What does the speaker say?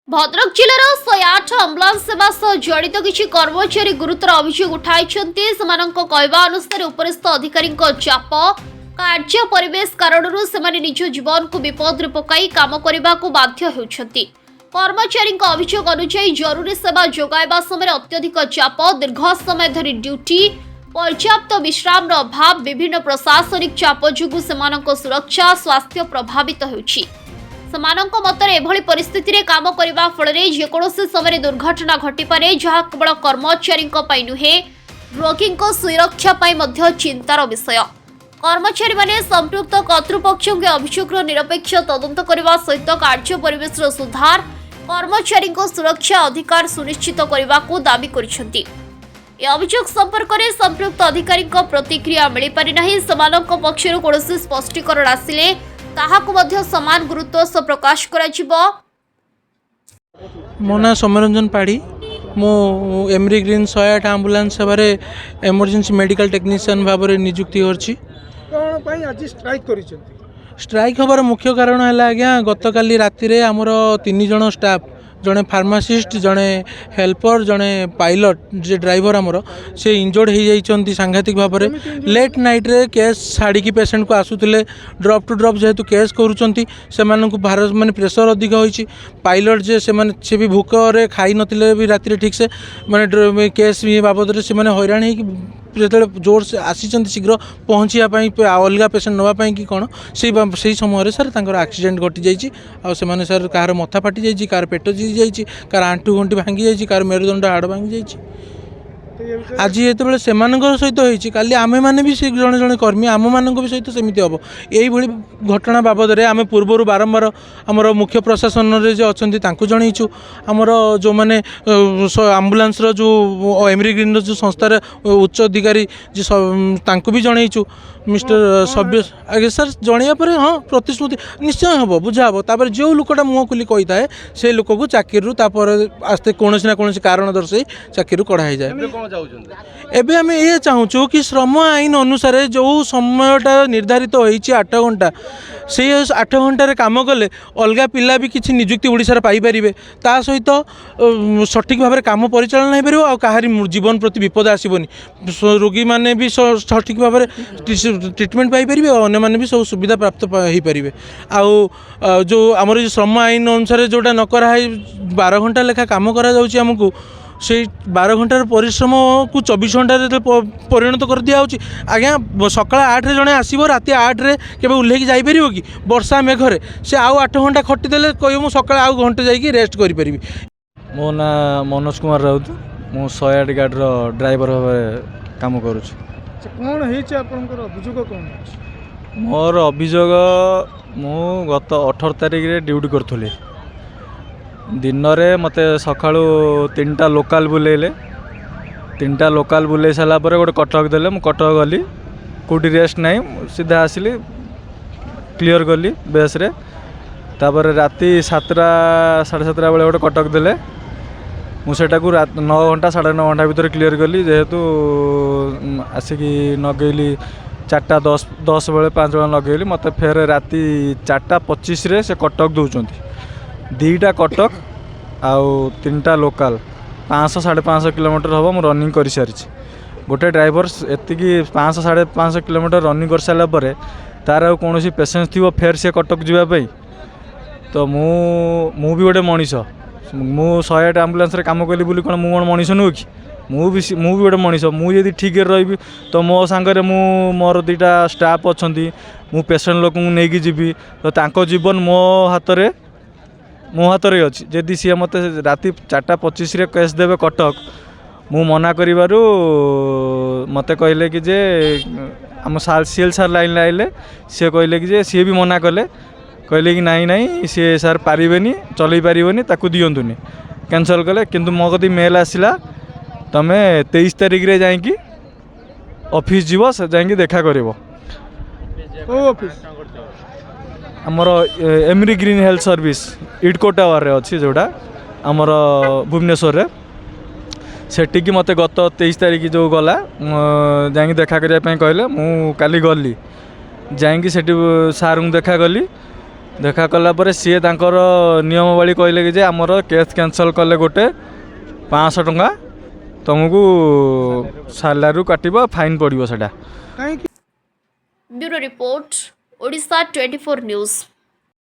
भद्रक जिलार 108 आम्बुलांस सेवा सह जड़ित किसी कर्मचारी गुरुतर अभियोग उठाई कहवा अनुसार उपरिस्थ अधिकारी चाप कार्य परिवेश कारण निज जीवन को विपद पकाई काम करने को बाध्य होती। कर्मचारी अभियोग अनुसार जरूरी सेवा जोगाइबा समय अत्यधिक चाप, दीर्घ समय धरी ड्यूटी, पर्याप्त विश्राम अभाव, विभिन्न प्रशासनिक चाप जोगु सेमानक सुरक्षा स्वास्थ्य प्रभावित होउछि। ସେମାନଙ୍କ ମତରେ ଏଭଳି ପରିସ୍ଥିତିରେ କାମ କରିବା ଫଳରେ ଯେକୌଣସି ସମୟରେ ଦୁର୍ଘଟଣା ଘଟିପାରେ, ଯାହା କେବଳ କର୍ମଚାରୀଙ୍କ ପାଇଁ ନୁହେଁ ରୋଗୀଙ୍କ ସୁରକ୍ଷା ପାଇଁ ମଧ୍ୟ ଚିନ୍ତାର ବିଷୟ। କର୍ମଚାରୀମାନେ ସମ୍ପୃକ୍ତ କର୍ତ୍ତୃପକ୍ଷଙ୍କ ଅଭିଯୋଗର ନିରପେକ୍ଷ ତଦନ୍ତ କରିବା ସହିତ କାର୍ଯ୍ୟ ପରିବେଶର ସୁଧାର, କର୍ମଚାରୀଙ୍କ ସୁରକ୍ଷା ଅଧିକାର ସୁନିଶ୍ଚିତ କରିବାକୁ ଦାବି କରିଛନ୍ତି। ଏ ଅଭିଯୋଗ ସମ୍ପର୍କରେ ସମ୍ପୃକ୍ତ ଅଧିକାରୀଙ୍କ ପ୍ରତିକ୍ରିୟା ମିଳିପାରି ନାହିଁ। ସେମାନଙ୍କ ପକ୍ଷରୁ କୌଣସି ସ୍ପଷ୍ଟୀକରଣ ଆସିଲେ ताहाकु मध्य समान गुरुत्व से प्रकाश करा। मो ना सौम्यरंजन पाढ़ी, मु एमरी ग्रीन 108 आम्बुलांस सेवा एमरजेंसी मेडिकल टेक्नीशियन भाव में नियुक्ति करछि। स्ट्राइक हबार मुख्य कारण है आज्ञा गतकाली राति रे आमर 3 जन स्टाफ, जड़े फार्मासीस्ट, जड़े हेल्पर, जड़े पायलट जे ड्राइवर आमर से इंजर्ड हो जाइछन्ती सांघातिक भाव में। लेट नाइट रे केस छाड़ी पेसेंट को आसुले ड्रप टू ड्रप जेहेतु केस करूछन्ती सेमानंकु भारत माने प्रेशर अधिक होइछि। पायलट जे से भी भूक रे खाई नथिले भी राति रे ठीक से माने केस बाबद रे से माने हैरान है जो जोर से आसीचंती शीघ्र पहुँचापी अलग पेसेंट नापी कि कौन से समय सर एक्सीडेंट घटी जाइए। आ से सर कहार मथा फाटी जाइए, कहार पेट जी जाइए, कहार आंठू गंठी भांगी जाइए, कहार मेरुदंड हाड़ भांगी जाइए। आज ये से सहित होती काली आमे माने भी जड़े जड़े कर्मी आम मान भी सहित सेमती हम यही घटना बाबद में आम पूर्वर बारंबार आमर मुख्य प्रशासन जो अच्छा जनईचु। आमर जो मैंने आम्बुलांस जो एमरी ग्रीन जो संस्थार उच्च अधिकारी जी भी जनईचु। मिस्टर सभ्य आगे सर जनइया पर हाँ प्रतिश्रुति निश्चय हम बुझा हम। तापर जो लोकटा मुँह खुली कही थाए से लोक को चाकरी आस्ते कौन ना कौन कारण दर्शाई चाकरी कढ़ाई जाए। एबे आम ये चाहूँ कि श्रम आईन अनुसार जो समयटा निर्धारित होती 8 घंटा से 8 घंटे काम कले अलग पिला भी किसी निजुक्ति ओडिशार पाइपर ता सहित सठिक भाव में काम परिचालन हो पार आ कहार जीवन प्रति विपद आसबनी। रोगी मैंने भी सठिक भाव में ट्रिटमेंट पाइपर और अन्य मैंने भी सब सुविधा प्राप्त हो पारे। आउ जो आमर श्रम आईन अनुसार जोटा न कराई 12 घंटा लेखा काम करा जाउछि आमको से 12 घंटार परिश्रम को 24 घंटे परिणत कर दिया आज्ञा। सकाल 8 जड़े आसो राति 8 रे केबे उल्लेख जापर कि वर्षा मेघरे से आउ 8 घंटा खटिदेले कह मु सकाल आउ घंटे जाकि रेस्ट करि। मो ना मनोज कुमार राउत, मु 108 गाड़ी ड्राइवर भाव काम करुछु। कौन अभियोग कौन? मोर अभियोग मु गत 18 तारिख रे ड्यूटी करूली। दिन रे मते सकाळु 3टा लोकल बुलेले, 3टा लोकल बुले सारा पर गोटे कटक देले। मु कटक गली कोटी रेस्ट नहीं, सीधा आसिली क्लियर गली बेस रे। तापर राति 7टा 7:30 बेले गोटे कटक देले। मुझेटा को 9 घंटा 9:30 घंटा भीतर क्लियर कली। जेहेतु आसिकी नगेली 4:10 बेले 5 बेले नगेली मत फेर राति 4:25 रे से कटक दौरान 2टा कटक आउ 3टा लोकल 500-550 किलोमीटर हम रनिंग कर सारी। गोटे ड्राइवर एति 500-550 किलोमीटर रनिंग कर सारा पर तार कौन पेसेंस थी फेर से कटक जावाई तो मु भी गोटे मनीष। मु 108 आम्बुलांस रे काम कली कौन मु कौन मनीष नुह कि मु भी गोटे मनीष। मुझे ठीक रही तो मो सांगे मोर 2टा स्टाफ अच्छा मु पेसेंट लोक नहीं जीवी तो तांको जीवन मो हाथ में अच्छी। जदि सी मत राति 4:25 रे केस देवे कटक मु मना करिबारु मते कहले कि जे आम सीएल सार लाइन आइले सी कहले कि जे सी भी मना कले कहले कि नहीं सी सार पारिबेनी चलई पारिबेनी ताकू दियंतुनी कैंसल कले। किंतु मो कदी मेल आसिला तमे 23 तारिख रे जाइकी ऑफिस जीव से जाइकी देखा करिवो। आमर emery green health service इडको tower रे अच्छी जोड़ा आमर भुवनेश्वर रे सेठी मत गत 23 तारिख जो गला जाइए देखा करने कहले। मु काली गली जाइए सेठी सार देखा कली देखा कलापर सी तांकर नियमावली कहले कि जे आमर केस कैंसल कले गोटे 500 टंका तुमको सालारू काटिबो फाइन पड़िबो सेटा। कहीं ब्यूरो रिपोर्ट ओडिशा 24 न्यूज।